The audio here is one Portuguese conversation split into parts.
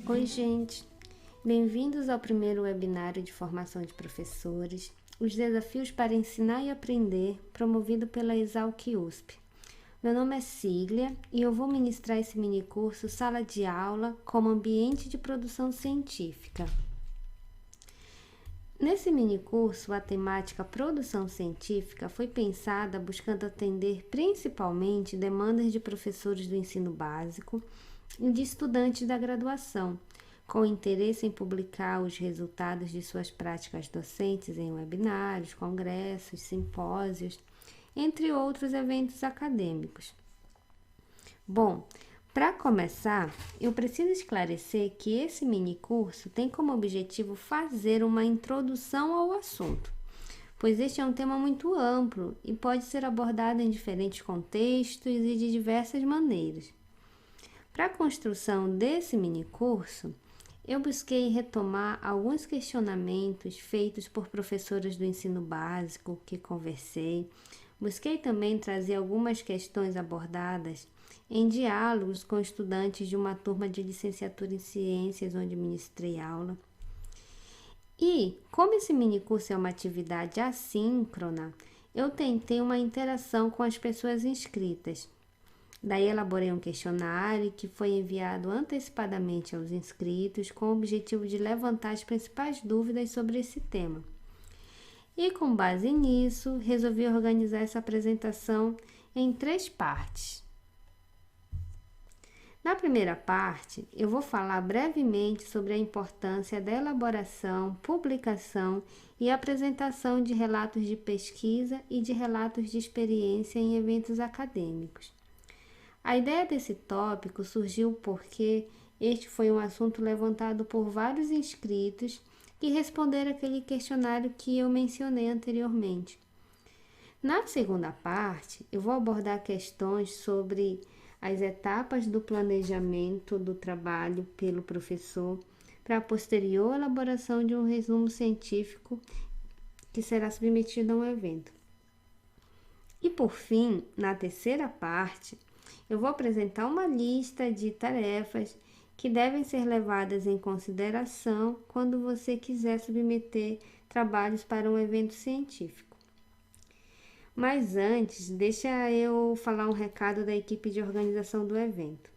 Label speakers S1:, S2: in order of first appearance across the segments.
S1: Oi, gente! Bem-vindos ao primeiro webinário de formação de professores, os desafios para ensinar e aprender, promovido pela Exalc USP. Meu nome é Cília e eu vou ministrar esse minicurso Sala de Aula como Ambiente de Produção Científica. Nesse minicurso, a temática Produção Científica foi pensada buscando atender principalmente demandas de professores do ensino básico e de estudantes da graduação, com interesse em publicar os resultados de suas práticas docentes em webinários, congressos, simpósios, entre outros eventos acadêmicos. Bom, para começar, eu preciso esclarecer que esse minicurso tem como objetivo fazer uma introdução ao assunto, pois este é um tema muito amplo e pode ser abordado em diferentes contextos e de diversas maneiras. Para a construção desse minicurso, eu busquei retomar alguns questionamentos feitos por professoras do ensino básico que conversei. Busquei também trazer algumas questões abordadas em diálogos com estudantes de uma turma de licenciatura em ciências onde ministrei aula. E, como esse minicurso é uma atividade assíncrona, eu tentei uma interação com as pessoas inscritas. Daí elaborei um questionário que foi enviado antecipadamente aos inscritos com o objetivo de levantar as principais dúvidas sobre esse tema. E com base nisso, resolvi organizar essa apresentação em 3 partes. Na primeira parte, eu vou falar brevemente sobre a importância da elaboração, publicação e apresentação de relatos de pesquisa e de relatos de experiência em eventos acadêmicos. A ideia desse tópico surgiu porque este foi um assunto levantado por vários inscritos que responderam aquele questionário que eu mencionei anteriormente. Na segunda parte, eu vou abordar questões sobre as etapas do planejamento do trabalho pelo professor para a posterior elaboração de um resumo científico que será submetido a um evento. E por fim, na terceira parte, eu vou apresentar uma lista de tarefas que devem ser levadas em consideração quando você quiser submeter trabalhos para um evento científico. Mas antes, deixa eu falar um recado da equipe de organização do evento.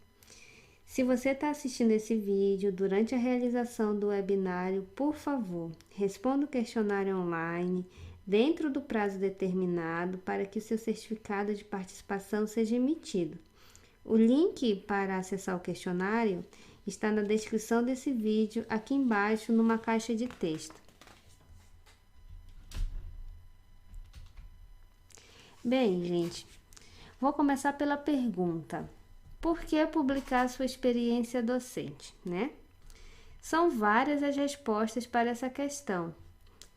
S1: Se você está assistindo esse vídeo durante a realização do webinário, por favor, responda o questionário online dentro do prazo determinado para que o seu certificado de participação seja emitido. O link para acessar o questionário está na descrição desse vídeo, aqui embaixo, numa caixa de texto. Bem, gente, vou começar pela pergunta: por que publicar sua experiência docente, né? São várias as respostas para essa questão.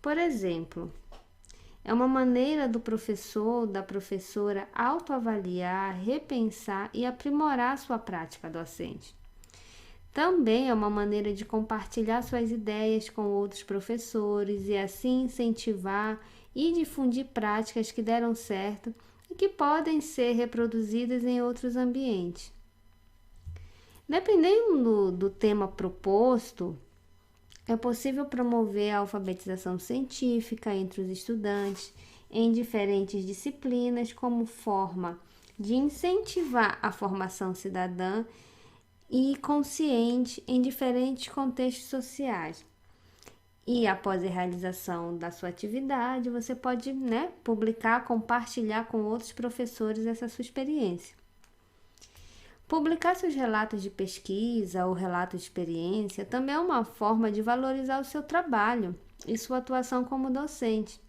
S1: Por exemplo, é uma maneira do professor ou da professora autoavaliar, repensar e aprimorar sua prática docente. Também é uma maneira de compartilhar suas ideias com outros professores e assim incentivar e difundir práticas que deram certo e que podem ser reproduzidas em outros ambientes. Dependendo do tema proposto, é possível promover a alfabetização científica entre os estudantes em diferentes disciplinas como forma de incentivar a formação cidadã e consciente em diferentes contextos sociais. E após a realização da sua atividade, você pode, publicar, compartilhar com outros professores essa sua experiência. Publicar seus relatos de pesquisa ou relatos de experiência também é uma forma de valorizar o seu trabalho e sua atuação como docente.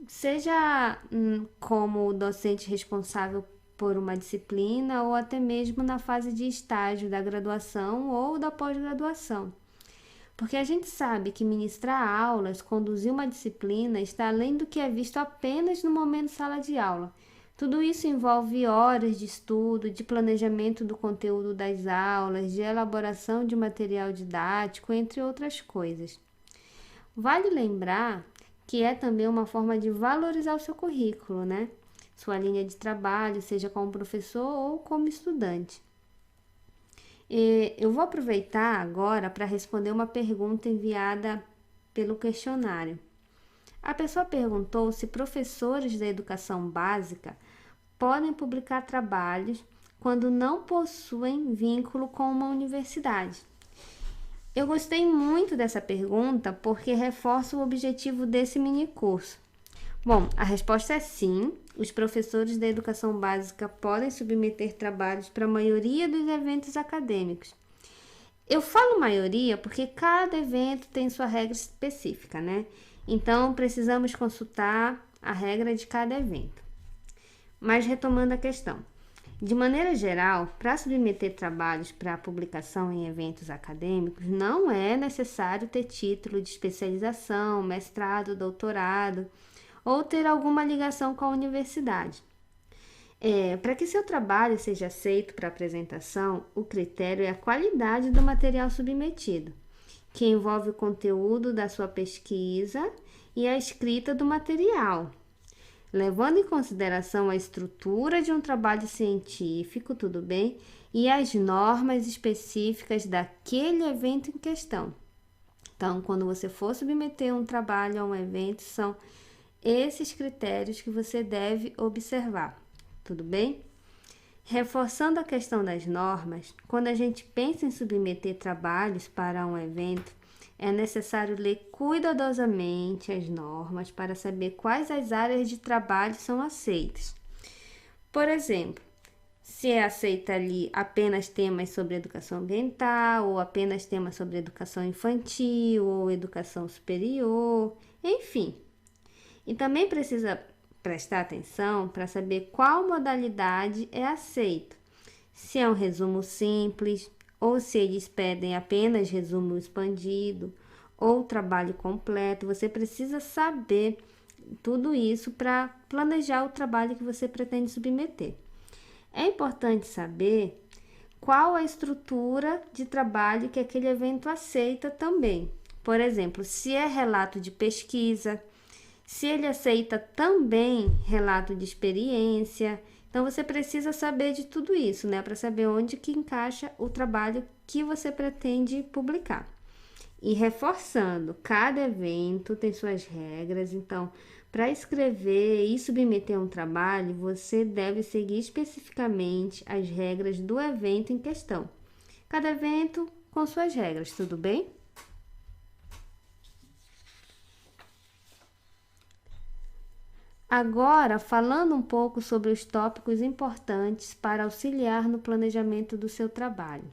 S1: Seja como docente responsável por uma disciplina ou até mesmo na fase de estágio da graduação ou da pós-graduação. porque a gente sabe que ministrar aulas, conduzir uma disciplina, está além do que é visto apenas no momento sala de aula. Tudo isso envolve horas de estudo, de planejamento do conteúdo das aulas, de elaboração de material didático, entre outras coisas. Vale lembrar que é também uma forma de valorizar o seu currículo, né? Sua linha de trabalho, seja como professor ou como estudante. Eu vou aproveitar agora para responder uma pergunta enviada pelo questionário. A pessoa perguntou se professores da educação básica podem publicar trabalhos quando não possuem vínculo com uma universidade. Eu gostei muito dessa pergunta porque reforça o objetivo desse minicurso. Bom, a resposta é sim. Os professores da educação básica podem submeter trabalhos para a maioria dos eventos acadêmicos. Eu falo maioria porque cada evento tem sua regra específica, né? Então, precisamos consultar a regra de cada evento. Mas retomando a questão. De maneira geral, para submeter trabalhos para publicação em eventos acadêmicos, não é necessário ter título de especialização, mestrado, doutorado ou ter alguma ligação com a universidade. Para que seu trabalho seja aceito para apresentação, o critério é a qualidade do material submetido, que envolve o conteúdo da sua pesquisa e a escrita do material. Levando em consideração a estrutura de um trabalho científico, tudo bem? E as normas específicas daquele evento em questão. Então, quando você for submeter um trabalho a um evento, são esses critérios que você deve observar, tudo bem? Reforçando a questão das normas, quando a gente pensa em submeter trabalhos para um evento, é necessário ler cuidadosamente as normas para saber quais as áreas de trabalho são aceitas. Por exemplo, se é aceita ali apenas temas sobre educação ambiental, ou apenas temas sobre educação infantil, ou educação superior, enfim. E também precisa prestar atenção para saber qual modalidade é aceita. Se é um resumo simples, ou se eles pedem apenas resumo expandido ou trabalho completo, você precisa saber tudo isso para planejar o trabalho que você pretende submeter. É importante saber qual a estrutura de trabalho que aquele evento aceita também. Por exemplo, se é relato de pesquisa, se ele aceita também relato de experiência. Então, você precisa saber de tudo isso, né? Para saber onde que encaixa o trabalho que você pretende publicar. E reforçando, cada evento tem suas regras. Então, para escrever e submeter um trabalho, você deve seguir especificamente as regras do evento em questão. Cada evento com suas regras, tudo bem? Agora, falando um pouco sobre os tópicos importantes para auxiliar no planejamento do seu trabalho.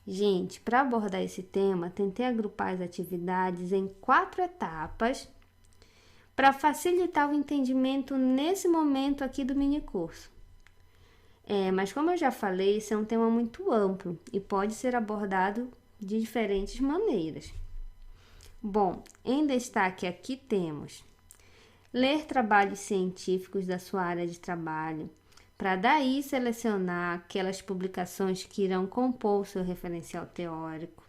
S1: Gente, para abordar esse tema, tentei agrupar as atividades em 4 etapas para facilitar o entendimento nesse momento aqui do minicurso. Mas como eu já falei, esse é um tema muito amplo e pode ser abordado de diferentes maneiras. Bom, em destaque aqui temos ler trabalhos científicos da sua área de trabalho, para daí selecionar aquelas publicações que irão compor o seu referencial teórico.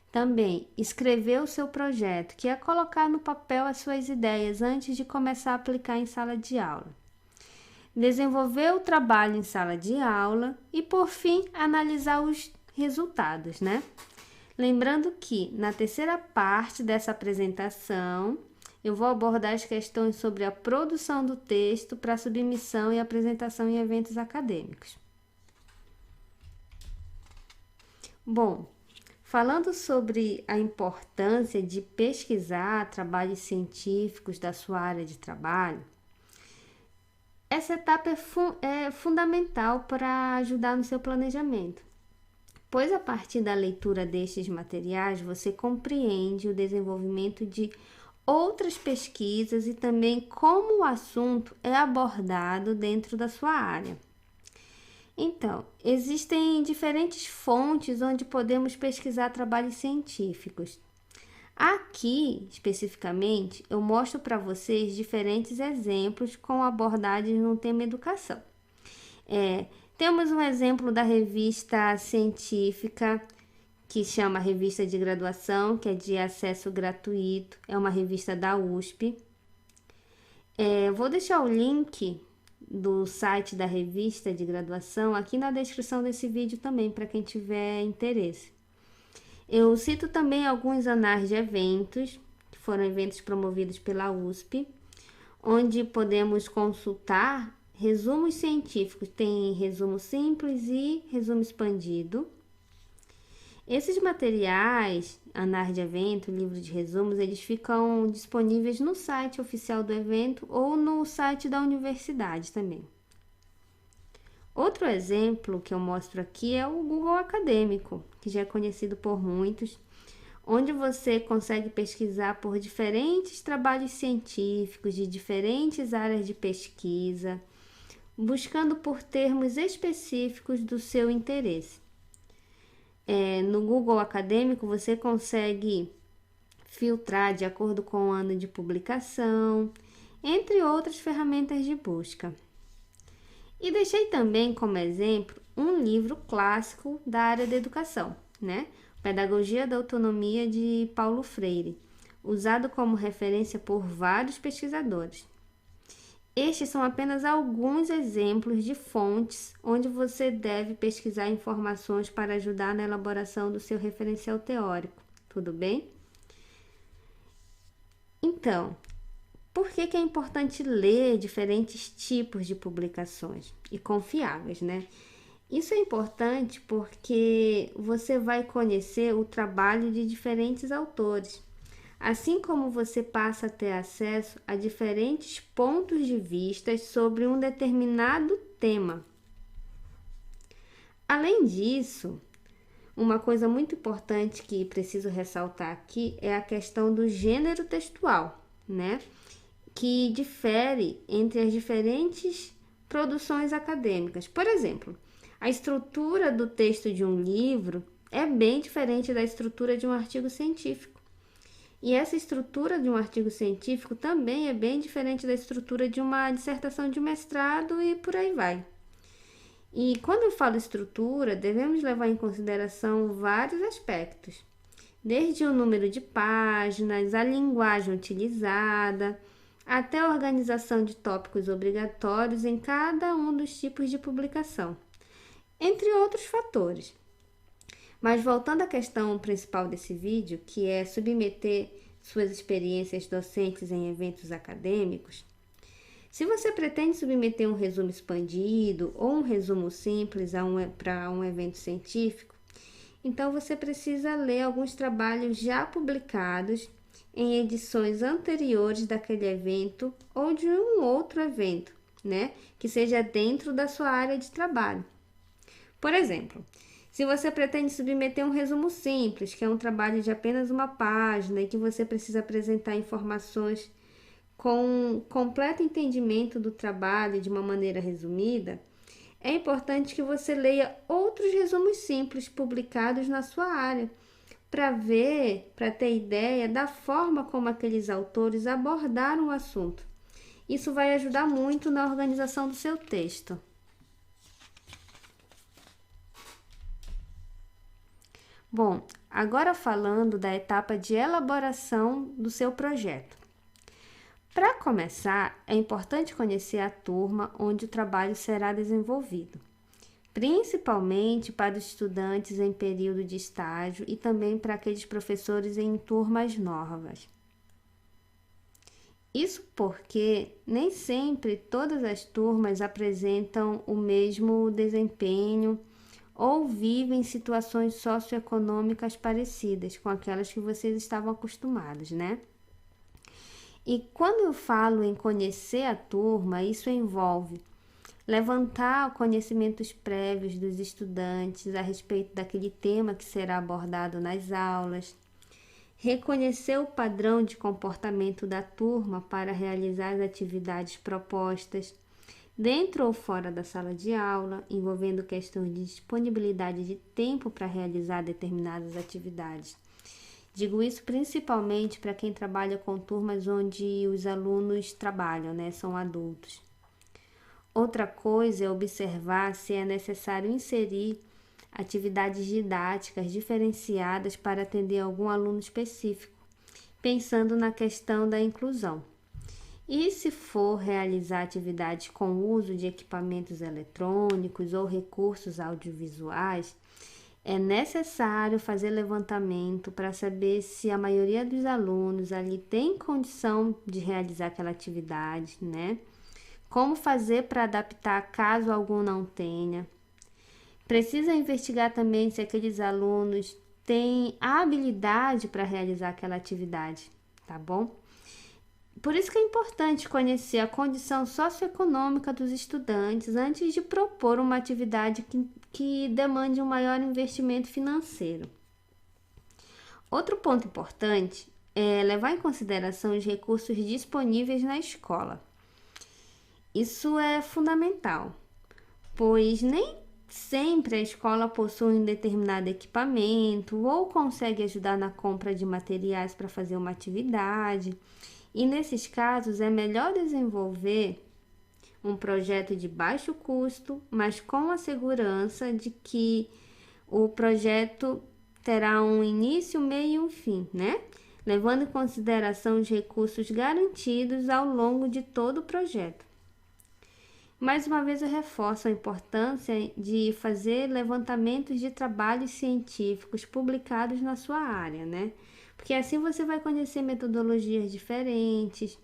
S1: Também escrever o seu projeto, que é colocar no papel as suas ideias antes de começar a aplicar em sala de aula. Desenvolver o trabalho em sala de aula e, por fim, analisar os resultados, né? Lembrando que na terceira parte dessa apresentação, eu vou abordar as questões sobre a produção do texto para submissão e apresentação em eventos acadêmicos. Bom, falando sobre a importância de pesquisar trabalhos científicos da sua área de trabalho, essa etapa é fundamental para ajudar no seu planejamento, pois a partir da leitura destes materiais você compreende o desenvolvimento de outras pesquisas e também como o assunto é abordado dentro da sua área. Então, existem diferentes fontes onde podemos pesquisar trabalhos científicos. Aqui, especificamente, eu mostro para vocês diferentes exemplos com abordagens no tema educação. Temos um exemplo da revista científica que chama Revista de Graduação, que é de acesso gratuito, é uma revista da USP. Vou deixar o link do site da revista de graduação aqui na descrição desse vídeo também, para quem tiver interesse. Eu cito também alguns anais de eventos, que foram eventos promovidos pela USP, onde podemos consultar resumos científicos. Tem resumo simples e resumo expandido. Esses materiais, anais de evento, livro de resumos, eles ficam disponíveis no site oficial do evento ou no site da universidade também. Outro exemplo que eu mostro aqui é o Google Acadêmico, que já é conhecido por muitos, onde você consegue pesquisar por diferentes trabalhos científicos de diferentes áreas de pesquisa, buscando por termos específicos do seu interesse. No Google Acadêmico você consegue filtrar de acordo com o ano de publicação, entre outras ferramentas de busca. E deixei também como exemplo um livro clássico da área da educação, Pedagogia da Autonomia de Paulo Freire, usado como referência por vários pesquisadores. Estes são apenas alguns exemplos de fontes onde você deve pesquisar informações para ajudar na elaboração do seu referencial teórico, tudo bem? Então, por que é importante ler diferentes tipos de publicações e confiáveis, Isso é importante porque você vai conhecer o trabalho de diferentes autores, assim como você passa a ter acesso a diferentes pontos de vista sobre um determinado tema. Além disso, uma coisa muito importante que preciso ressaltar aqui é a questão do gênero textual, que difere entre as diferentes produções acadêmicas. Por exemplo, a estrutura do texto de um livro é bem diferente da estrutura de um artigo científico. E essa estrutura de um artigo científico também é bem diferente da estrutura de uma dissertação de mestrado e por aí vai. E quando eu falo estrutura, devemos levar em consideração vários aspectos, desde o número de páginas, a linguagem utilizada, até a organização de tópicos obrigatórios em cada um dos tipos de publicação, entre outros fatores. Mas voltando à questão principal desse vídeo, que é submeter suas experiências docentes em eventos acadêmicos, se você pretende submeter um resumo expandido ou um resumo simples para um evento científico, então você precisa ler alguns trabalhos já publicados em edições anteriores daquele evento ou de um outro evento, que seja dentro da sua área de trabalho. Por exemplo, se você pretende submeter um resumo simples, que é um trabalho de apenas uma página e que você precisa apresentar informações com completo entendimento do trabalho de uma maneira resumida, é importante que você leia outros resumos simples publicados na sua área, para ter ideia da forma como aqueles autores abordaram o assunto. Isso vai ajudar muito na organização do seu texto. Bom, agora falando da etapa de elaboração do seu projeto. Para começar, é importante conhecer a turma onde o trabalho será desenvolvido, principalmente para os estudantes em período de estágio e também para aqueles professores em turmas novas. Isso porque nem sempre todas as turmas apresentam o mesmo desempenho ou vivem situações socioeconômicas parecidas com aquelas que vocês estavam acostumados, E quando eu falo em conhecer a turma, isso envolve levantar conhecimentos prévios dos estudantes a respeito daquele tema que será abordado nas aulas, reconhecer o padrão de comportamento da turma para realizar as atividades propostas, dentro ou fora da sala de aula, envolvendo questões de disponibilidade de tempo para realizar determinadas atividades. Digo isso principalmente para quem trabalha com turmas onde os alunos trabalham, né, são adultos. Outra coisa é observar se é necessário inserir atividades didáticas diferenciadas para atender algum aluno específico, pensando na questão da inclusão. E se for realizar atividades com uso de equipamentos eletrônicos ou recursos audiovisuais, é necessário fazer levantamento para saber se a maioria dos alunos ali tem condição de realizar aquela atividade, né? Como fazer para adaptar caso algum não tenha. Precisa investigar também se aqueles alunos têm a habilidade para realizar aquela atividade, tá bom? Por isso que é importante conhecer a condição socioeconômica dos estudantes antes de propor uma atividade que demande um maior investimento financeiro. Outro ponto importante é levar em consideração os recursos disponíveis na escola. Isso é fundamental, pois nem sempre a escola possui um determinado equipamento ou consegue ajudar na compra de materiais para fazer uma atividade. E nesses casos é melhor desenvolver um projeto de baixo custo, mas com a segurança de que o projeto terá um início, meio e um fim, né? Levando em consideração os recursos garantidos ao longo de todo o projeto. Mais uma vez eu reforço a importância de fazer levantamentos de trabalhos científicos publicados na sua área, né? Porque assim você vai conhecer metodologias diferentes,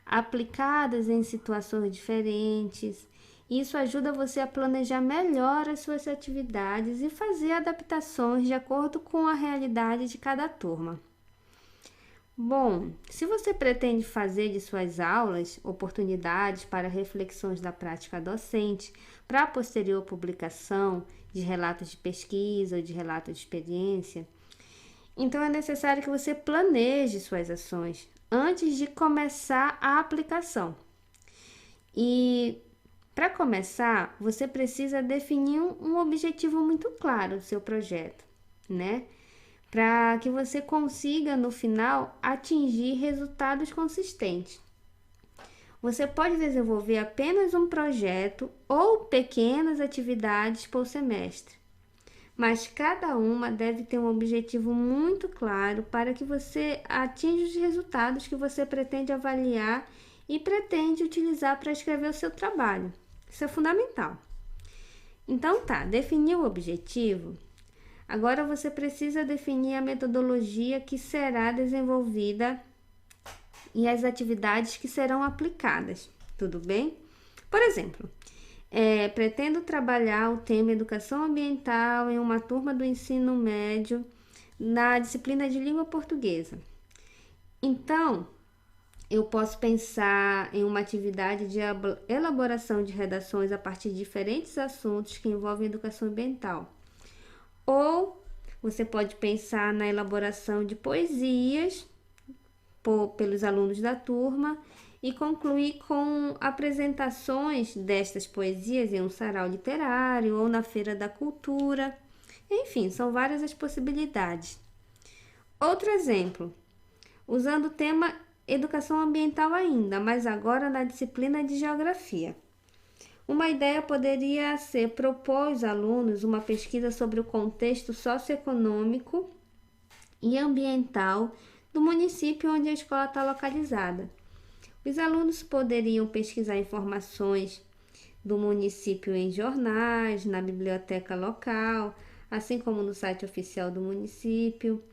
S1: aplicadas em situações diferentes. Isso ajuda você a planejar melhor as suas atividades e fazer adaptações de acordo com a realidade de cada turma. Bom, se você pretende fazer de suas aulas oportunidades para reflexões da prática docente, para a posterior publicação de relatos de pesquisa ou de relatos de experiência, então é necessário que você planeje suas ações antes de começar a aplicação. E para começar, você precisa definir um objetivo muito claro do seu projeto, né? Para que você consiga, no final, atingir resultados consistentes. Você pode desenvolver apenas um projeto ou pequenas atividades por semestre, mas cada uma deve ter um objetivo muito claro para que você atinja os resultados que você pretende avaliar e pretende utilizar para escrever o seu trabalho. Isso é fundamental. Então tá, definiu o objetivo? Agora você precisa definir a metodologia que será desenvolvida e as atividades que serão aplicadas, tudo bem? Por exemplo, pretendo trabalhar o tema Educação Ambiental em uma turma do ensino médio na disciplina de língua portuguesa. Então, eu posso pensar em uma atividade de elaboração de redações a partir de diferentes assuntos que envolvem educação ambiental. Ou você pode pensar na elaboração de poesias pelos alunos da turma e concluir com apresentações destas poesias em um sarau literário ou na Feira da Cultura. Enfim, são várias as possibilidades. Outro exemplo, usando o tema Educação Ambiental ainda, mas agora na disciplina de Geografia. Uma ideia poderia ser propor aos alunos uma pesquisa sobre o contexto socioeconômico e ambiental do município onde a escola está localizada. Os alunos poderiam pesquisar informações do município em jornais, na biblioteca local, assim como no site oficial do município.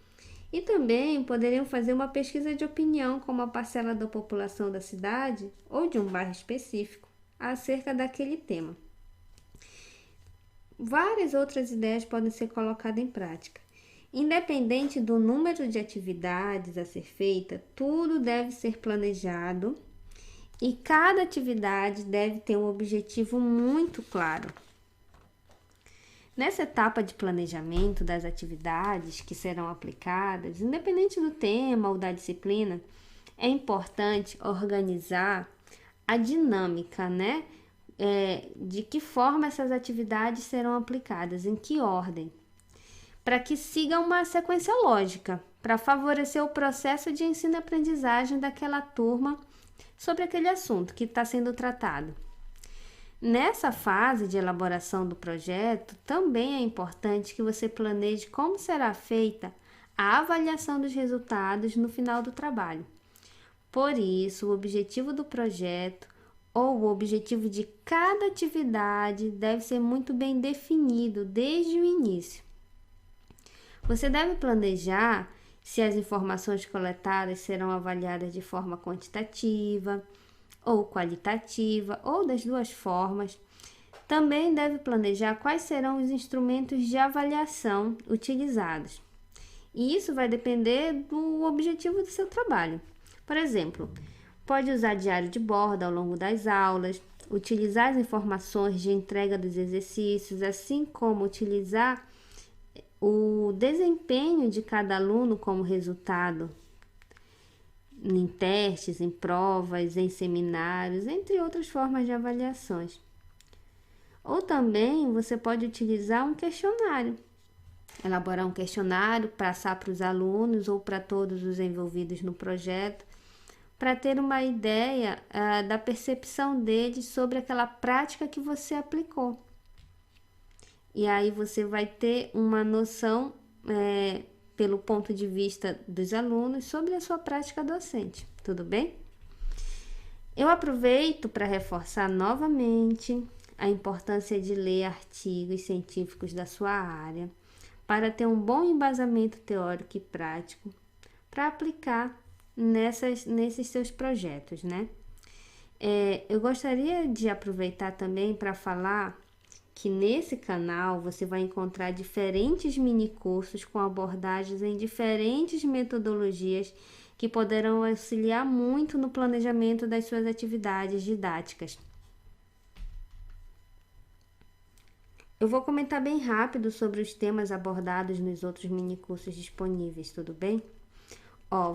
S1: E também poderiam fazer uma pesquisa de opinião com uma parcela da população da cidade ou de um bairro específico acerca daquele tema. Várias outras ideias podem ser colocadas em prática. Independente do número de atividades a ser feita, tudo deve ser planejado e cada atividade deve ter um objetivo muito claro. Nessa etapa de planejamento das atividades que serão aplicadas, independente do tema ou da disciplina, é importante organizar a dinâmica, né? de que forma essas atividades serão aplicadas, em que ordem, para que siga uma sequência lógica, para favorecer o processo de ensino e aprendizagem daquela turma sobre aquele assunto que está sendo tratado. Nessa fase de elaboração do projeto, também é importante que você planeje como será feita a avaliação dos resultados no final do trabalho. Por isso, o objetivo do projeto ou o objetivo de cada atividade deve ser muito bem definido desde o início. Você deve planejar se as informações coletadas serão avaliadas de forma quantitativa ou qualitativa, ou das duas formas. Também deve planejar quais serão os instrumentos de avaliação utilizados. E isso vai depender do objetivo do seu trabalho. Por exemplo, pode usar diário de bordo ao longo das aulas, utilizar as informações de entrega dos exercícios, assim como utilizar o desempenho de cada aluno como resultado em testes, em provas, em seminários, entre outras formas de avaliações. Ou também você pode utilizar um questionário, elaborar um questionário, passar para os alunos ou para todos os envolvidos no projeto, para ter uma ideia da percepção deles sobre aquela prática que você aplicou. E aí você vai ter uma noção pelo ponto de vista dos alunos sobre a sua prática docente, tudo bem? Eu aproveito para reforçar novamente a importância de ler artigos científicos da sua área, para ter um bom embasamento teórico e prático para aplicar nesses seus projetos, né? Eu gostaria de aproveitar também para falar que nesse canal você vai encontrar diferentes minicursos com abordagens em diferentes metodologias que poderão auxiliar muito no planejamento das suas atividades didáticas. Eu vou comentar bem rápido sobre os temas abordados nos outros minicursos disponíveis, tudo bem?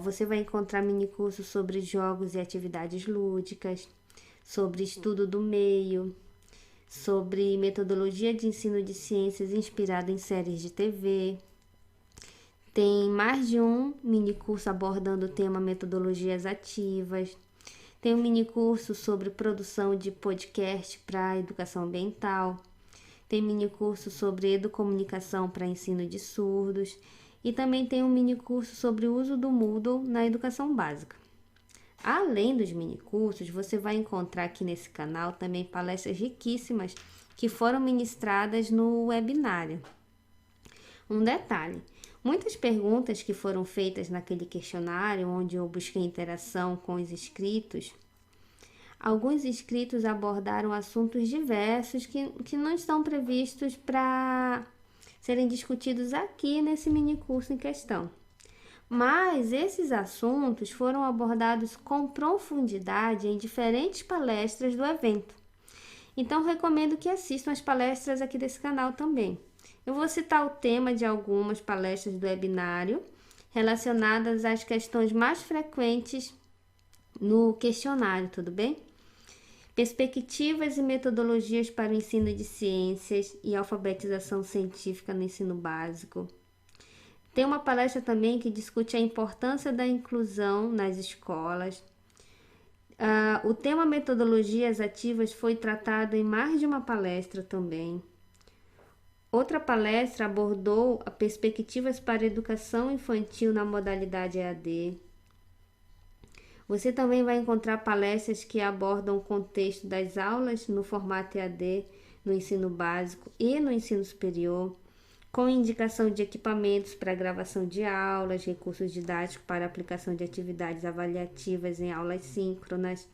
S1: Você vai encontrar minicursos sobre jogos e atividades lúdicas, sobre estudo do meio, sobre metodologia de ensino de ciências inspirada em séries de TV. Tem mais de um minicurso abordando o tema metodologias ativas. Tem um minicurso sobre produção de podcast para educação ambiental. Tem minicurso sobre educomunicação para ensino de surdos. E também tem um minicurso sobre o uso do Moodle na educação básica. Além dos minicursos, você vai encontrar aqui nesse canal também palestras riquíssimas que foram ministradas no webinário. Um detalhe, muitas perguntas que foram feitas naquele questionário, onde eu busquei interação com os inscritos, alguns inscritos abordaram assuntos diversos que não estão previstos para serem discutidos aqui nesse minicurso em questão. Mas esses assuntos foram abordados com profundidade em diferentes palestras do evento. Então, recomendo que assistam as palestras aqui desse canal também. Eu vou citar o tema de algumas palestras do webinário relacionadas às questões mais frequentes no questionário, tudo bem? Perspectivas e metodologias para o ensino de ciências e alfabetização científica no ensino básico. Tem uma palestra também que discute a importância da inclusão nas escolas. O tema metodologias ativas foi tratado em mais de uma palestra também. Outra palestra abordou perspectivas para a educação infantil na modalidade EAD. Você também vai encontrar palestras que abordam o contexto das aulas no formato EAD, no ensino básico e no ensino superior, com indicação de equipamentos para gravação de aulas, recursos didáticos para aplicação de atividades avaliativas em aulas síncronas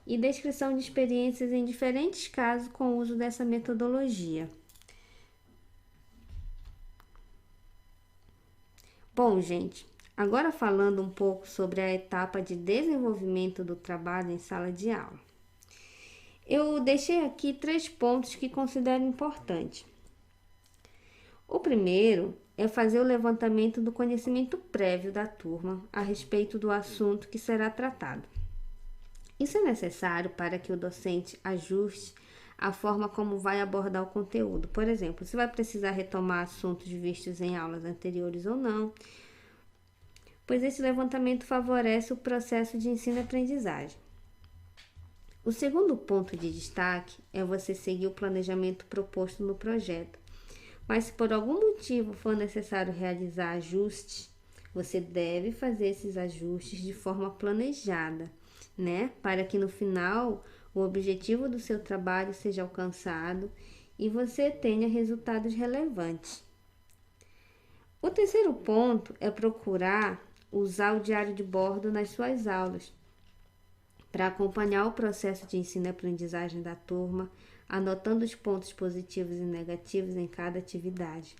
S1: e descrição de experiências em diferentes casos com o uso dessa metodologia. Bom, gente, agora falando um pouco sobre a etapa de desenvolvimento do trabalho em sala de aula. Eu deixei aqui 3 pontos que considero importantes. O primeiro é fazer o levantamento do conhecimento prévio da turma a respeito do assunto que será tratado. Isso é necessário para que o docente ajuste a forma como vai abordar o conteúdo. Por exemplo, se vai precisar retomar assuntos vistos em aulas anteriores ou não, pois esse levantamento favorece o processo de ensino e aprendizagem. O segundo ponto de destaque é você seguir o planejamento proposto no projeto. Mas se por algum motivo for necessário realizar ajustes, você deve fazer esses ajustes de forma planejada, né? Para que no final o objetivo do seu trabalho seja alcançado e você tenha resultados relevantes. O terceiro ponto é procurar usar o diário de bordo nas suas aulas, para acompanhar o processo de ensino e aprendizagem da turma, anotando os pontos positivos e negativos em cada atividade.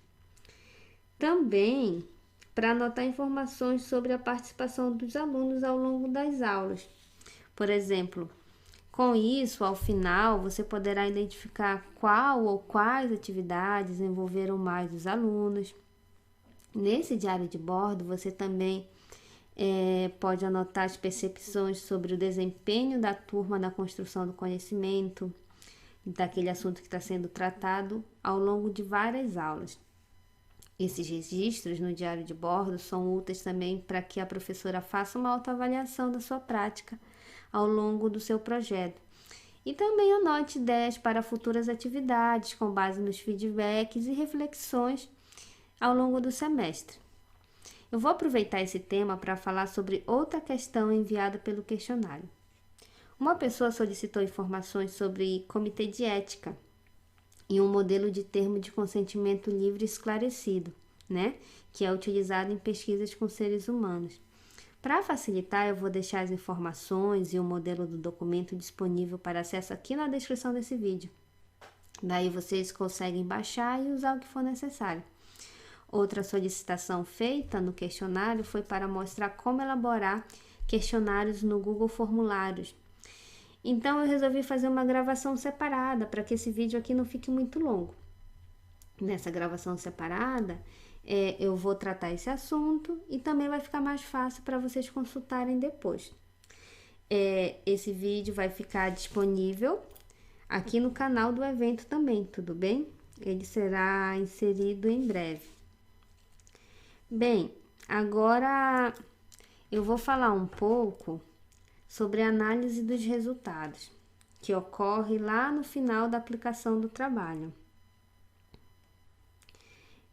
S1: Também para anotar informações sobre a participação dos alunos ao longo das aulas. Por exemplo, com isso, ao final, você poderá identificar qual ou quais atividades envolveram mais os alunos. Nesse diário de bordo, você também pode anotar as percepções sobre o desempenho da turma na construção do conhecimento, daquele assunto que está sendo tratado ao longo de várias aulas. Esses registros no diário de bordo são úteis também para que a professora faça uma autoavaliação da sua prática ao longo do seu projeto. E também anote ideias para futuras atividades com base nos feedbacks e reflexões ao longo do semestre. Eu vou aproveitar esse tema para falar sobre outra questão enviada pelo questionário. Uma pessoa solicitou informações sobre comitê de ética e um modelo de termo de consentimento livre esclarecido, né? Que é utilizado em pesquisas com seres humanos. Para facilitar, eu vou deixar as informações e o modelo do documento disponível para acesso aqui na descrição desse vídeo. Daí vocês conseguem baixar e usar o que for necessário. Outra solicitação feita no questionário foi para mostrar como elaborar questionários no Google Formulários. Então, eu resolvi fazer uma gravação separada para que esse vídeo aqui não fique muito longo. Nessa gravação separada, eu vou tratar esse assunto e também vai ficar mais fácil para vocês consultarem depois. Esse vídeo vai ficar disponível aqui no canal do evento também, tudo bem? Ele será inserido em breve. Bem, agora eu vou falar um pouco sobre a análise dos resultados, que ocorre lá no final da aplicação do trabalho.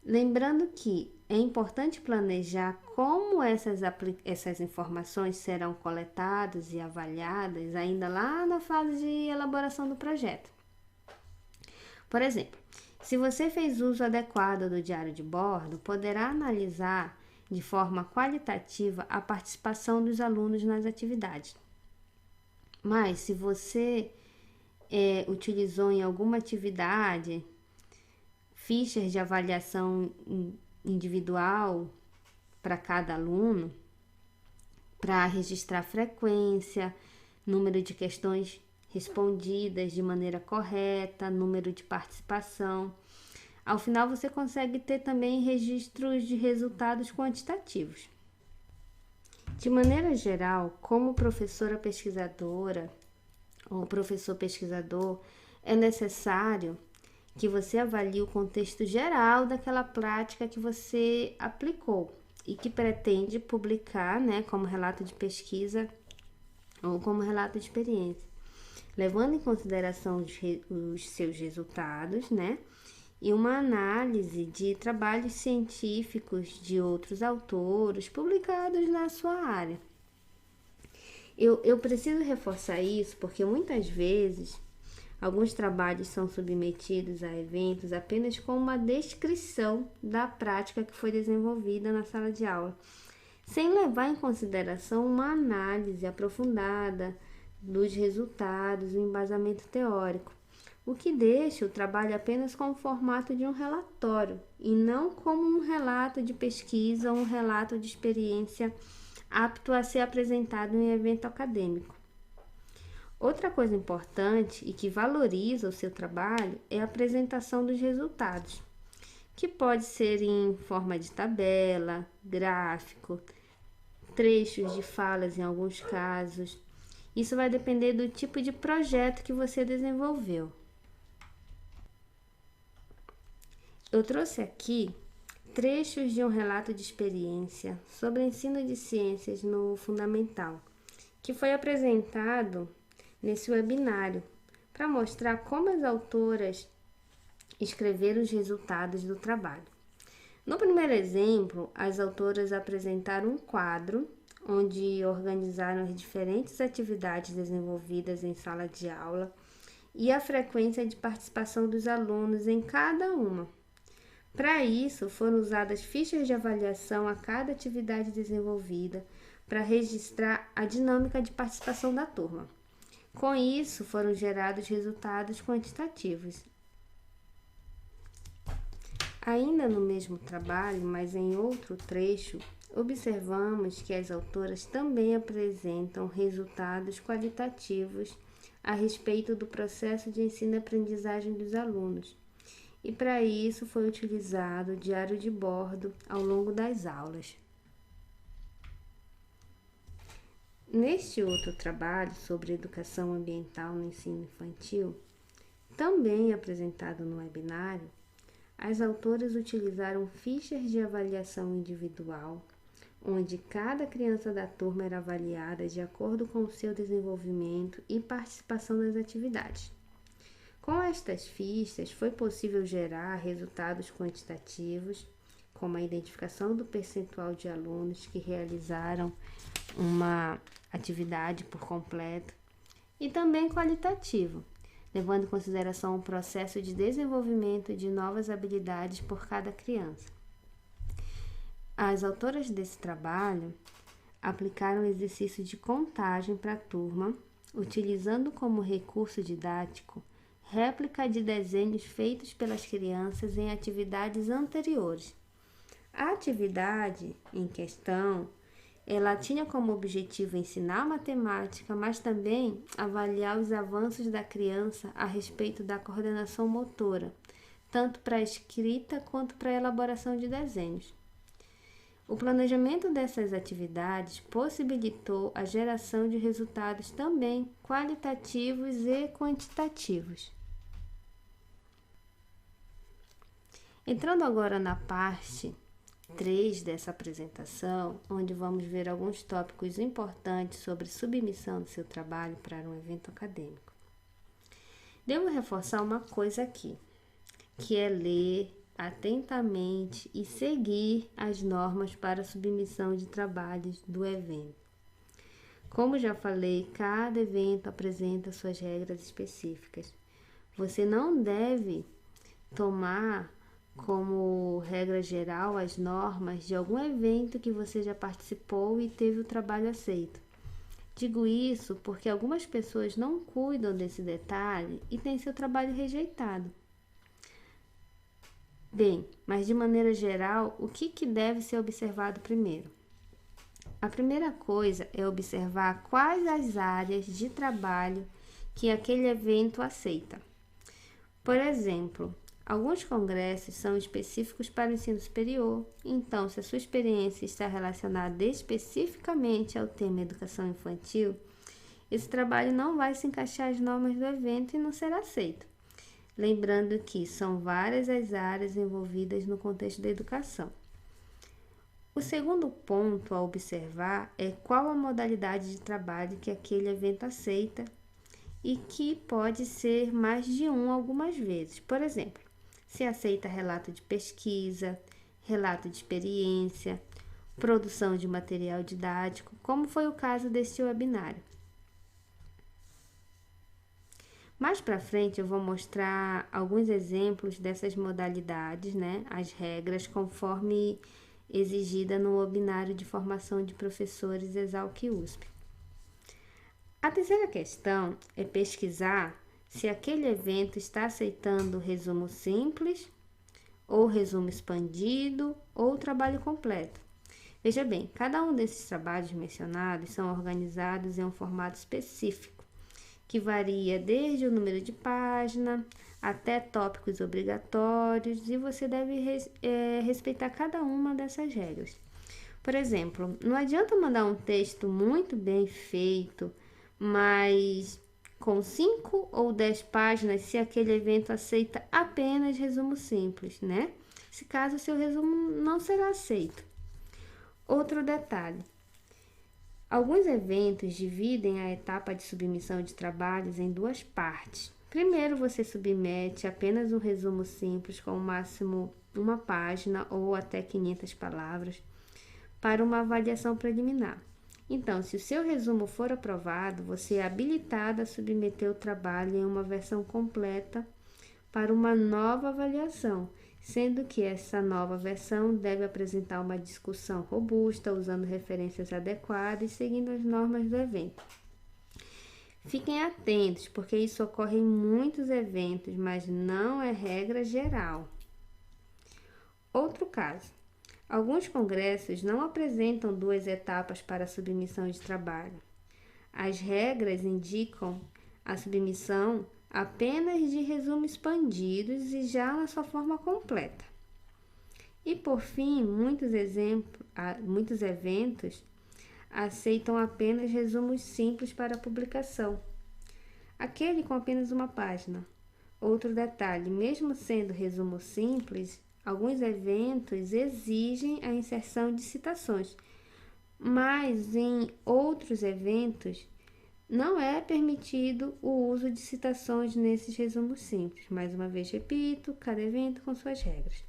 S1: Lembrando que é importante planejar como essas informações serão coletadas e avaliadas ainda lá na fase de elaboração do projeto. Por exemplo, se você fez uso adequado do diário de bordo, poderá analisar de forma qualitativa a participação dos alunos nas atividades. Mas se você utilizou em alguma atividade fichas de avaliação individual para cada aluno, para registrar frequência, número de questões respondidas de maneira correta, número de participação. Ao final, você consegue ter também registros de resultados quantitativos. De maneira geral, como professora pesquisadora ou professor pesquisador, é necessário que você avalie o contexto geral daquela prática que você aplicou e que pretende publicar, né, como relato de pesquisa ou como relato de experiência, levando em consideração os seus resultados, né, e uma análise de trabalhos científicos de outros autores publicados na sua área. Eu preciso reforçar isso porque muitas vezes alguns trabalhos são submetidos a eventos apenas com uma descrição da prática que foi desenvolvida na sala de aula, sem levar em consideração uma análise aprofundada dos resultados e embasamento teórico, o que deixa o trabalho apenas com o formato de um relatório e não como um relato de pesquisa ou um relato de experiência apto a ser apresentado em evento acadêmico. Outra coisa importante e que valoriza o seu trabalho é a apresentação dos resultados, que pode ser em forma de tabela, gráfico, trechos de falas em alguns casos. Isso vai depender do tipo de projeto que você desenvolveu. Eu trouxe aqui trechos de um relato de experiência sobre ensino de ciências no Fundamental, que foi apresentado nesse webinário, para mostrar como as autoras escreveram os resultados do trabalho. No primeiro exemplo, as autoras apresentaram um quadro onde organizaram as diferentes atividades desenvolvidas em sala de aula e a frequência de participação dos alunos em cada uma. Para isso, foram usadas fichas de avaliação a cada atividade desenvolvida para registrar a dinâmica de participação da turma. Com isso, foram gerados resultados quantitativos. Ainda no mesmo trabalho, mas em outro trecho, observamos que as autoras também apresentam resultados qualitativos a respeito do processo de ensino-aprendizagem dos alunos. E para isso foi utilizado o diário de bordo ao longo das aulas. Neste outro trabalho sobre educação ambiental no ensino infantil, também apresentado no webinário, as autoras utilizaram fichas de avaliação individual, onde cada criança da turma era avaliada de acordo com o seu desenvolvimento e participação nas atividades. Com estas fichas, foi possível gerar resultados quantitativos, como a identificação do percentual de alunos que realizaram uma atividade por completo, e também qualitativo, levando em consideração o processo de desenvolvimento de novas habilidades por cada criança. As autoras desse trabalho aplicaram exercício de contagem para a turma, utilizando como recurso didático réplica de desenhos feitos pelas crianças em atividades anteriores. A atividade em questão, ela tinha como objetivo ensinar matemática, mas também avaliar os avanços da criança a respeito da coordenação motora, tanto para a escrita quanto para a elaboração de desenhos. O planejamento dessas atividades possibilitou a geração de resultados também qualitativos e quantitativos. Entrando agora na parte 3 dessa apresentação, onde vamos ver alguns tópicos importantes sobre submissão do seu trabalho para um evento acadêmico. Devo reforçar uma coisa aqui, que é ler atentamente e seguir as normas para submissão de trabalhos do evento. Como já falei, cada evento apresenta suas regras específicas. Você não deve tomar como regra geral as normas de algum evento que você já participou e teve o trabalho aceito. Digo isso porque algumas pessoas não cuidam desse detalhe e têm seu trabalho rejeitado. Bem, mas de maneira geral, o que deve ser observado primeiro? A primeira coisa é observar quais as áreas de trabalho que aquele evento aceita. Por exemplo, alguns congressos são específicos para o ensino superior, então, se a sua experiência está relacionada especificamente ao tema educação infantil, esse trabalho não vai se encaixar às normas do evento e não será aceito. Lembrando que são várias as áreas envolvidas no contexto da educação. O segundo ponto a observar é qual a modalidade de trabalho que aquele evento aceita e que pode ser mais de um algumas vezes. Por exemplo, se aceita relato de pesquisa, relato de experiência, produção de material didático, como foi o caso deste webinário. Mais para frente eu vou mostrar alguns exemplos dessas modalidades, as regras conforme exigida no webinário de formação de professores Exalc-USP. A terceira questão é pesquisar se aquele evento está aceitando resumo simples, ou resumo expandido, ou trabalho completo. Veja bem, cada um desses trabalhos mencionados são organizados em um formato específico, que varia desde o número de página até tópicos obrigatórios, e você deve respeitar cada uma dessas regras. Por exemplo, não adianta mandar um texto muito bem feito, mas com 5 ou 10 páginas se aquele evento aceita apenas resumo simples, Nesse caso, seu resumo não será aceito. Outro detalhe: alguns eventos dividem a etapa de submissão de trabalhos em duas partes. Primeiro, você submete apenas um resumo simples, com o máximo uma página ou até 500 palavras, para uma avaliação preliminar. Então, se o seu resumo for aprovado, você é habilitado a submeter o trabalho em uma versão completa para uma nova avaliação, sendo que essa nova versão deve apresentar uma discussão robusta, usando referências adequadas e seguindo as normas do evento. Fiquem atentos, porque isso ocorre em muitos eventos, mas não é regra geral. Outro caso: alguns congressos não apresentam duas etapas para a submissão de trabalho. As regras indicam a submissão apenas de resumos expandidos e já na sua forma completa. E por fim, muitos eventos aceitam apenas resumos simples para publicação, aquele com apenas uma página. Outro detalhe: mesmo sendo resumo simples, alguns eventos exigem a inserção de citações, mas em outros eventos não é permitido o uso de citações nesses resumos simples. Mais uma vez repito, cada evento com suas regras.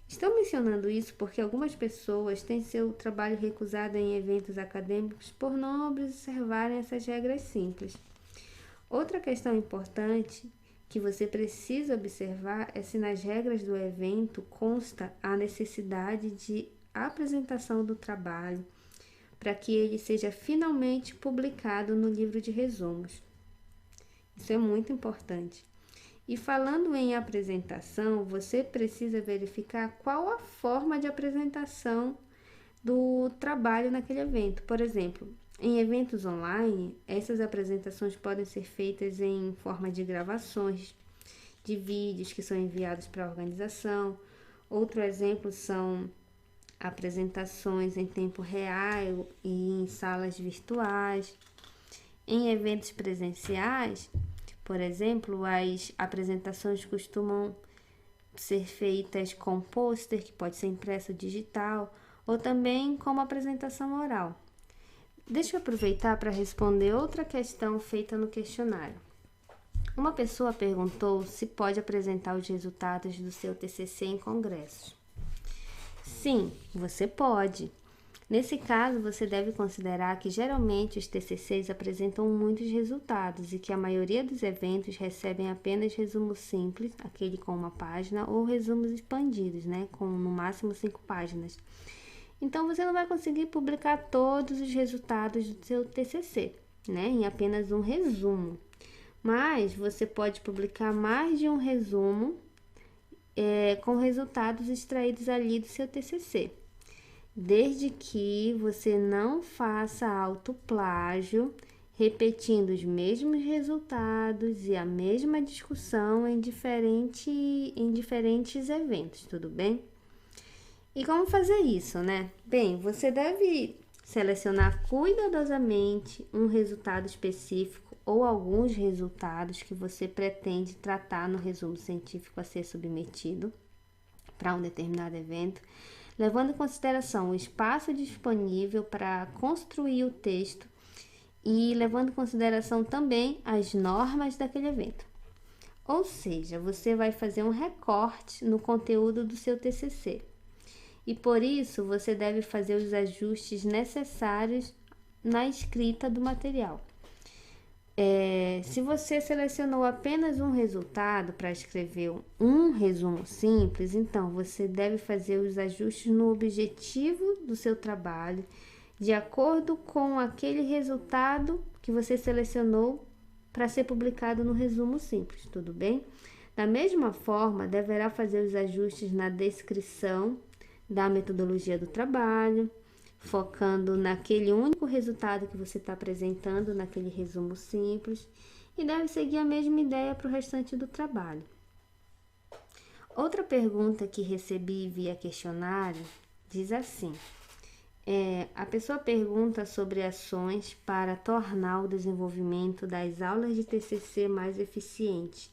S1: Estou mencionando isso porque algumas pessoas têm seu trabalho recusado em eventos acadêmicos por não observarem essas regras simples. Outra questão importante que você precisa observar é se nas regras do evento consta a necessidade de apresentação do trabalho para que ele seja finalmente publicado no livro de resumos. Isso é muito importante. E falando em apresentação, você precisa verificar qual a forma de apresentação do trabalho naquele evento. Por exemplo, em eventos online, essas apresentações podem ser feitas em forma de gravações de vídeos que são enviados para a organização. Outro exemplo são apresentações em tempo real e em salas virtuais. Em eventos presenciais, por exemplo, as apresentações costumam ser feitas com pôster, que pode ser impresso digital, ou também como apresentação oral. Deixa eu aproveitar para responder outra questão feita no questionário. Uma pessoa perguntou se pode apresentar os resultados do seu TCC em congressos. Sim, você pode. Nesse caso, você deve considerar que geralmente os TCCs apresentam muitos resultados e que a maioria dos eventos recebem apenas resumo simples, aquele com uma página, ou resumos expandidos, com no máximo 5 páginas. Então, você não vai conseguir publicar todos os resultados do seu TCC, em apenas um resumo. Mas você pode publicar mais de um resumo com resultados extraídos ali do seu TCC, desde que você não faça autoplágio, repetindo os mesmos resultados e a mesma discussão em diferentes eventos, tudo bem? E como fazer isso, Bem, você deve selecionar cuidadosamente um resultado específico ou alguns resultados que você pretende tratar no resumo científico a ser submetido para um determinado evento, levando em consideração o espaço disponível para construir o texto e levando em consideração também as normas daquele evento. Ou seja, você vai fazer um recorte no conteúdo do seu TCC e por isso você deve fazer os ajustes necessários na escrita do material. Se você selecionou apenas um resultado para escrever um resumo simples, então você deve fazer os ajustes no objetivo do seu trabalho, de acordo com aquele resultado que você selecionou para ser publicado no resumo simples, tudo bem? Da mesma forma, deverá fazer os ajustes na descrição da metodologia do trabalho, focando naquele único resultado que você está apresentando naquele resumo simples, e deve seguir a mesma ideia para o restante do trabalho. Outra pergunta que recebi via questionário diz assim: a pessoa pergunta sobre ações para tornar o desenvolvimento das aulas de TCC mais eficiente,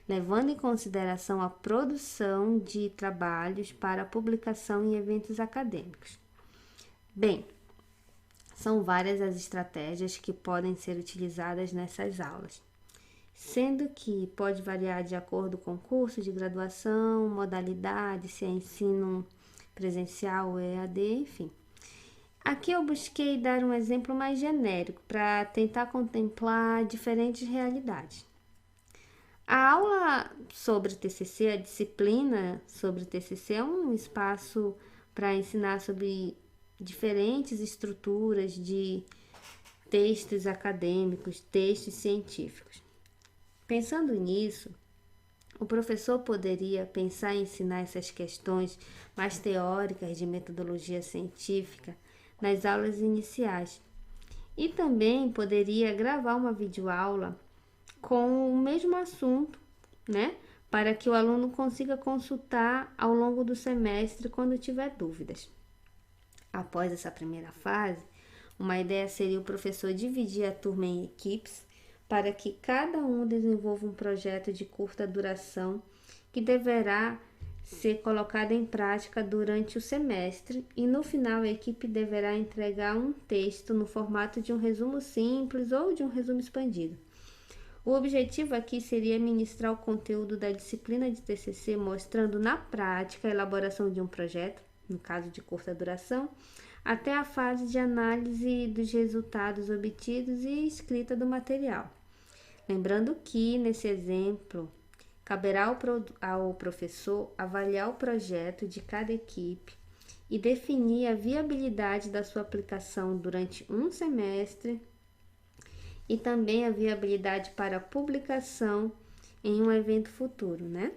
S1: levando em consideração a produção de trabalhos para publicação em eventos acadêmicos. Bem, são várias as estratégias que podem ser utilizadas nessas aulas, sendo que pode variar de acordo com o curso de graduação, modalidade, se é ensino presencial ou EAD, enfim. Aqui eu busquei dar um exemplo mais genérico para tentar contemplar diferentes realidades. A aula sobre TCC, a disciplina sobre TCC é um espaço para ensinar sobre diferentes estruturas de textos acadêmicos, textos científicos. Pensando nisso, o professor poderia pensar em ensinar essas questões mais teóricas de metodologia científica nas aulas iniciais. E também poderia gravar uma videoaula com o mesmo assunto, né? Para que o aluno consiga consultar ao longo do semestre quando tiver dúvidas. Após essa primeira fase, uma ideia seria o professor dividir a turma em equipes para que cada um desenvolva um projeto de curta duração que deverá ser colocado em prática durante o semestre e no final a equipe deverá entregar um texto no formato de um resumo simples ou de um resumo expandido. O objetivo aqui seria ministrar o conteúdo da disciplina de TCC, mostrando na prática a elaboração de um projeto, no caso de curta duração, até a fase de análise dos resultados obtidos e escrita do material. Lembrando que, nesse exemplo, caberá ao professor avaliar o projeto de cada equipe e definir a viabilidade da sua aplicação durante um semestre e também a viabilidade para publicação em um evento futuro, né?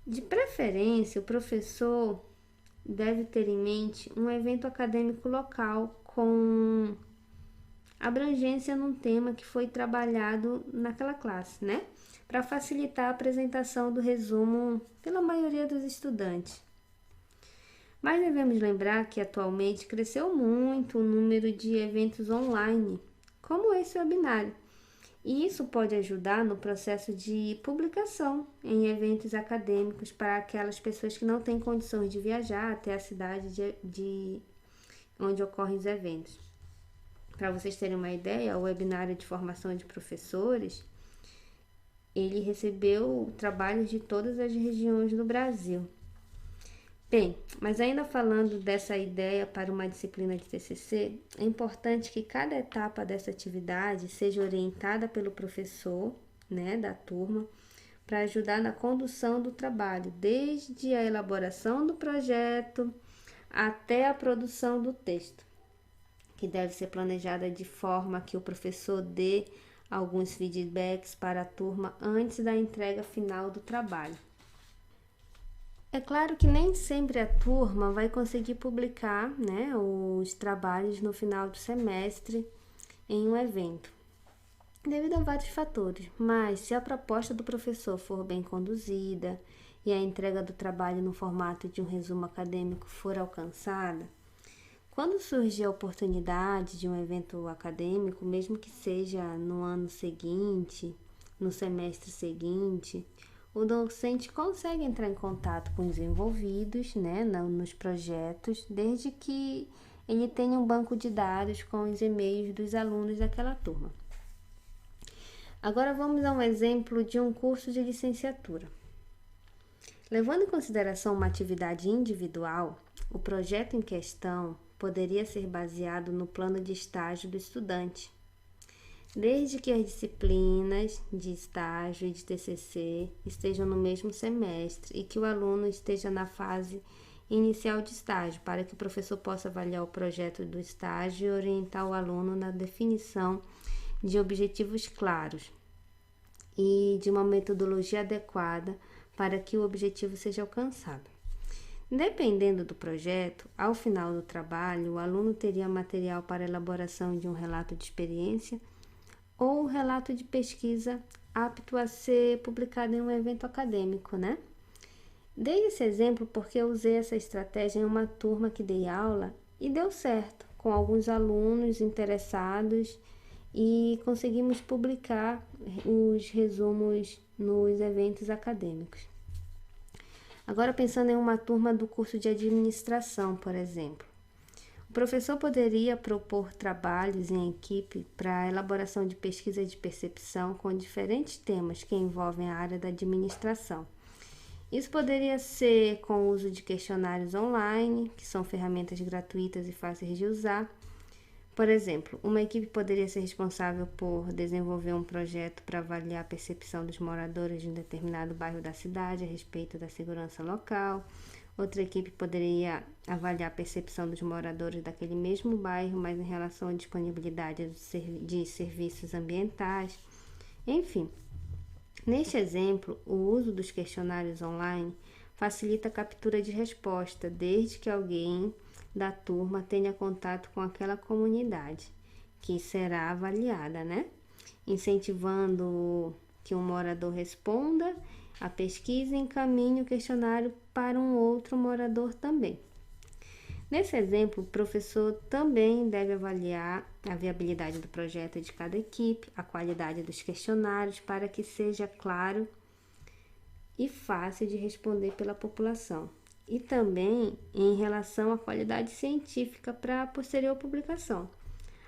S1: De preferência, o professor deve ter em mente um evento acadêmico local com abrangência num tema que foi trabalhado naquela classe, né? Para facilitar a apresentação do resumo pela maioria dos estudantes. Mas devemos lembrar que atualmente cresceu muito o número de eventos online, como esse webinário, e isso pode ajudar no processo de publicação em eventos acadêmicos para aquelas pessoas que não têm condições de viajar até a cidade de onde ocorrem os eventos. Para vocês terem uma ideia, o webinário de formação de professores, ele recebeu trabalhos de todas as regiões do Brasil. Bem, mas ainda falando dessa ideia para uma disciplina de TCC, é importante que cada etapa dessa atividade seja orientada pelo professor, né, da turma, para ajudar na condução do trabalho, desde a elaboração do projeto até a produção do texto, que deve ser planejada de forma que o professor dê alguns feedbacks para a turma antes da entrega final do trabalho. É claro que nem sempre a turma vai conseguir publicar, né, os trabalhos no final do semestre em um evento, devido a vários fatores, mas se a proposta do professor for bem conduzida e a entrega do trabalho no formato de um resumo acadêmico for alcançada, quando surgir a oportunidade de um evento acadêmico, mesmo que seja no ano seguinte, no semestre seguinte, o docente consegue entrar em contato com os envolvidos, né, nos projetos, desde que ele tenha um banco de dados com os e-mails dos alunos daquela turma. Agora vamos a um exemplo de um curso de licenciatura. Levando em consideração uma atividade individual, o projeto em questão poderia ser baseado no plano de estágio do estudante, desde que as disciplinas de estágio e de TCC estejam no mesmo semestre e que o aluno esteja na fase inicial de estágio, para que o professor possa avaliar o projeto do estágio e orientar o aluno na definição de objetivos claros e de uma metodologia adequada para que o objetivo seja alcançado. Dependendo do projeto, ao final do trabalho, o aluno teria material para elaboração de um relato de experiência ou relato de pesquisa apto a ser publicado em um evento acadêmico, né? Dei esse exemplo porque eu usei essa estratégia em uma turma que dei aula e deu certo, com alguns alunos interessados, e conseguimos publicar os resumos nos eventos acadêmicos. Agora, pensando em uma turma do curso de administração, por exemplo. O professor poderia propor trabalhos em equipe para a elaboração de pesquisas de percepção com diferentes temas que envolvem a área da administração. Isso poderia ser com o uso de questionários online, que são ferramentas gratuitas e fáceis de usar. Por exemplo, uma equipe poderia ser responsável por desenvolver um projeto para avaliar a percepção dos moradores de um determinado bairro da cidade a respeito da segurança local. Outra equipe poderia avaliar a percepção dos moradores daquele mesmo bairro, mas em relação à disponibilidade de serviços ambientais. Enfim, neste exemplo, o uso dos questionários online facilita a captura de resposta, desde que alguém da turma tenha contato com aquela comunidade que será avaliada, né? Incentivando que um morador responda a pesquisa e encaminhe o questionário para um outro morador também. Nesse exemplo, o professor também deve avaliar a viabilidade do projeto de cada equipe, a qualidade dos questionários, para que seja claro e fácil de responder pela população. E também em relação à qualidade científica para a posterior publicação,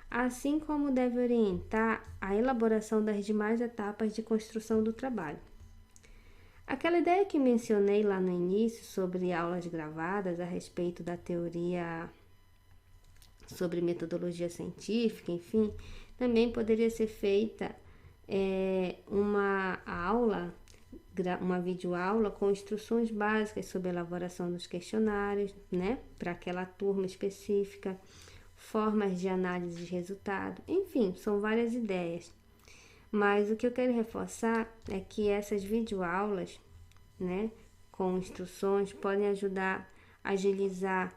S1: assim como deve orientar a elaboração das demais etapas de construção do trabalho. Aquela ideia que mencionei lá no início sobre aulas gravadas a respeito da teoria sobre metodologia científica, enfim, também poderia ser feita uma videoaula com instruções básicas sobre a elaboração dos questionários, né, para aquela turma específica, formas de análise de resultado, enfim, são várias ideias. Mas o que eu quero reforçar é que essas videoaulas, né, com instruções, podem ajudar a agilizar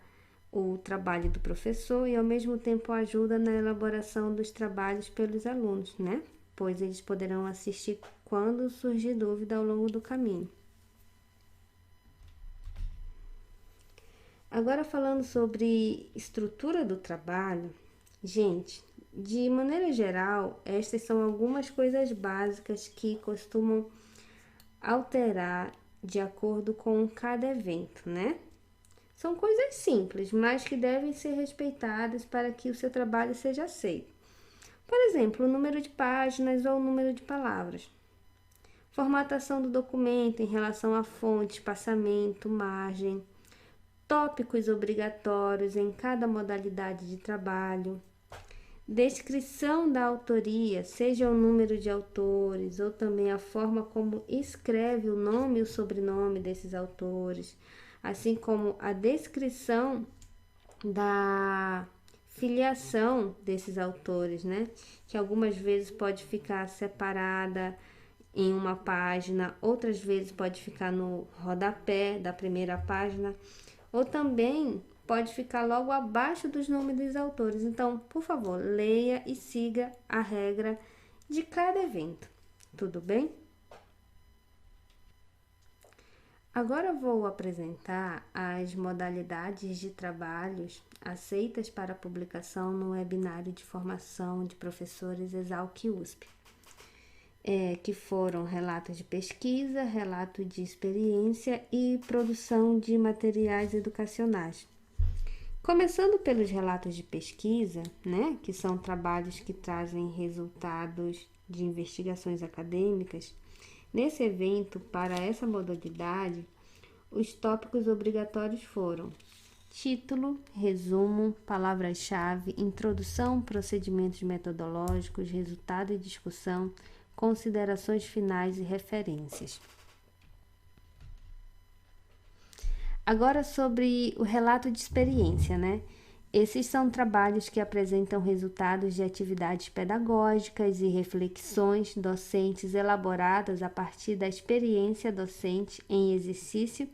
S1: o trabalho do professor e, ao mesmo tempo, ajuda na elaboração dos trabalhos pelos alunos, né? Pois eles poderão assistir quando surgir dúvida ao longo do caminho. Agora, falando sobre estrutura do trabalho, gente, de maneira geral, estas são algumas coisas básicas que costumam alterar de acordo com cada evento, né? São coisas simples, mas que devem ser respeitadas para que o seu trabalho seja aceito. Por exemplo, o número de páginas ou o número de palavras. Formatação do documento em relação à fonte, espaçamento, margem. Tópicos obrigatórios em cada modalidade de trabalho. Descrição da autoria, seja o número de autores ou também a forma como escreve o nome e o sobrenome desses autores, assim como a descrição da filiação desses autores, né? Que algumas vezes pode ficar separada em uma página, outras vezes pode ficar no rodapé da primeira página, ou também pode ficar logo abaixo dos nomes dos autores. Então, por favor, leia e siga a regra de cada evento. Tudo bem? Agora vou apresentar as modalidades de trabalhos aceitas para publicação no webinário de formação de professores Exalc USP, que foram relatos de pesquisa, relato de experiência e produção de materiais educacionais. Começando pelos relatos de pesquisa, né, que são trabalhos que trazem resultados de investigações acadêmicas. Nesse evento, para essa modalidade, os tópicos obrigatórios foram título, resumo, palavras-chave, introdução, procedimentos metodológicos, resultado e discussão, considerações finais e referências. Agora sobre o relato de experiência, né? Esses são trabalhos que apresentam resultados de atividades pedagógicas e reflexões docentes elaboradas a partir da experiência docente em exercício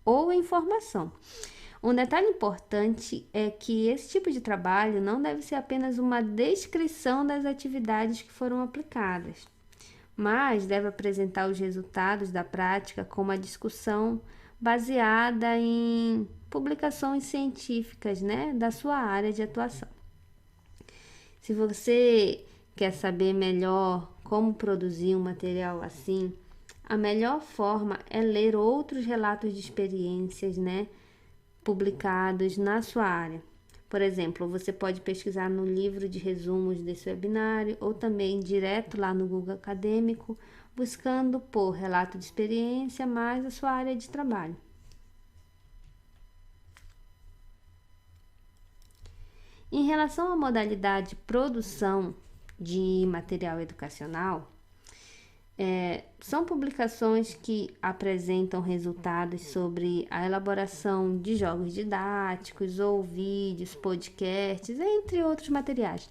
S1: ou em formação. Um detalhe importante é que esse tipo de trabalho não deve ser apenas uma descrição das atividades que foram aplicadas, mas deve apresentar os resultados da prática com uma discussão baseada em publicações científicas, né, da sua área de atuação. Se você quer saber melhor como produzir um material assim, a melhor forma é ler outros relatos de experiências, né, publicados na sua área. Por exemplo, você pode pesquisar no livro de resumos desse webinário ou também direto lá no Google Acadêmico, buscando por relato de experiência mais a sua área de trabalho. Em relação à modalidade produção de material educacional, são publicações que apresentam resultados sobre a elaboração de jogos didáticos ou vídeos, podcasts, entre outros materiais.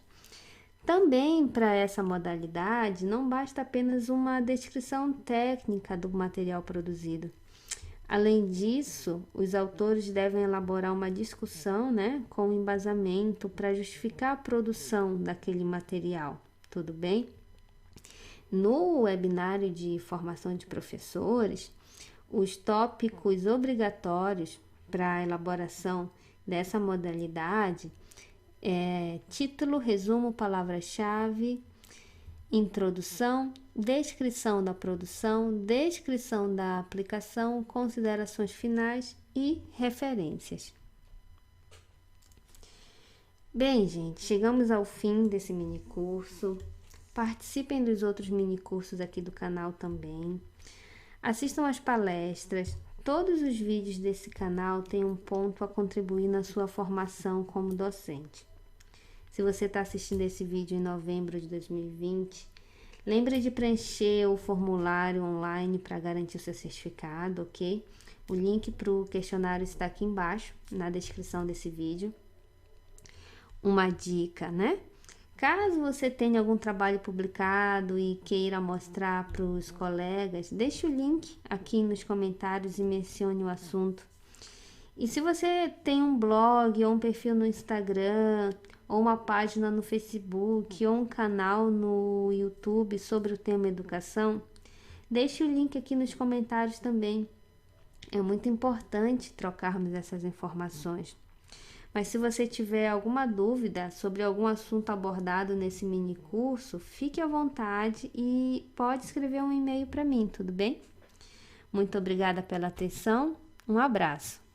S1: Também para essa modalidade não basta apenas uma descrição técnica do material produzido. Além disso, os autores devem elaborar uma discussão, né, com embasamento para justificar a produção daquele material, tudo bem? No webinário de formação de professores, os tópicos obrigatórios para a elaboração dessa modalidade é título, resumo, palavra-chave, introdução, descrição da produção, descrição da aplicação, considerações finais e referências. Bem, gente, chegamos ao fim desse mini curso. Participem dos outros mini cursos aqui do canal também. Assistam às palestras. Todos os vídeos desse canal têm um ponto a contribuir na sua formação como docente. Se você está assistindo esse vídeo em novembro de 2020, lembre de preencher o formulário online para garantir o seu certificado, ok? O link para o questionário está aqui embaixo, na descrição desse vídeo. Uma dica, né? Caso você tenha algum trabalho publicado e queira mostrar para os colegas, deixe o link aqui nos comentários e mencione o assunto. E se você tem um blog ou um perfil no Instagram, ou uma página no Facebook, ou um canal no YouTube sobre o tema educação, deixe o link aqui nos comentários também. É muito importante trocarmos essas informações. Mas se você tiver alguma dúvida sobre algum assunto abordado nesse mini curso, fique à vontade e pode escrever um e-mail para mim, tudo bem? Muito obrigada pela atenção, um abraço!